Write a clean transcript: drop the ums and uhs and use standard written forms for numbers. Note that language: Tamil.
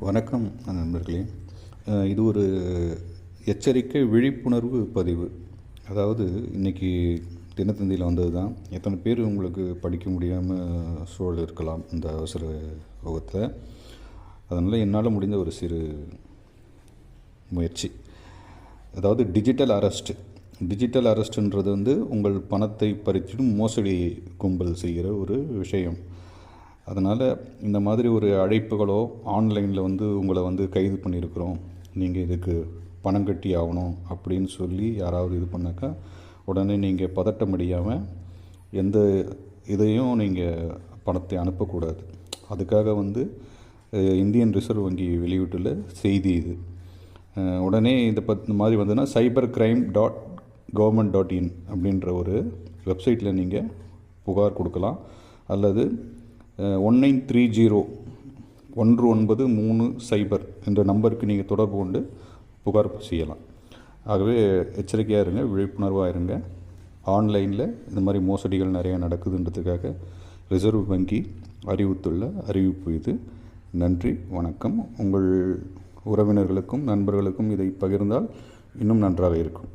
வணக்கம் நண்பர்களே. இது ஒரு எச்சரிக்கை விழிப்புணர்வு பதிவு. அதாவது இன்றைக்கி தினத்தந்தியில் வந்தது தான். எத்தனை பேர் உங்களுக்கு படிக்க முடியாமல் சூழல் இருக்கலாம் இந்த அவசர யுகத்தில். அதனால் என்னால் முடிந்த ஒரு சிறு முயற்சி. அதாவது டிஜிட்டல் அரெஸ்ட்டுன்றது உங்கள் பணத்தை பறிச்சிடும் மோசடி கும்பல் செய்கிற ஒரு விஷயம். அதனால் இந்த மாதிரி ஒரு அழைப்புகளோ ஆன்லைனில் உங்களை கைது பண்ணியிருக்கிறோம், நீங்கள் இதுக்கு பணம் கட்டி ஆகணும் அப்படின்னு சொல்லி யாராவது இது பண்ணாக்கா உடனே நீங்கள் பதட்டமடையாமல் எந்த இதையும் நீங்கள் பணத்தை அனுப்பக்கூடாது. அதுக்காக இந்தியன் ரிசர்வ் வங்கி வெளியிட்டுள்ள செய்தி இது. உடனே இந்த மாதிரி cybercrime.government.in அப்படின்ற ஒரு வெப்சைட்டில் நீங்கள் புகார் கொடுக்கலாம். அல்லது 1930 என்ற நம்பருக்கு நீங்கள் தொடர்பு கொண்டு புகார் செய்யலாம். ஆகவே எச்சரிக்கையாக இருங்க, விழிப்புணர்வாக இருங்க. ஆன்லைனில் இந்த மாதிரி மோசடிகள் நிறையா நடக்குதுன்றதுக்காக ரிசர்வ் வங்கி அறிவித்துள்ள அறிவிப்பு இது. நன்றி, வணக்கம். உங்கள் உறவினர்களுக்கும் நண்பர்களுக்கும் இதை பகிர்ந்தால் இன்னும் நன்றாக இருக்கும்.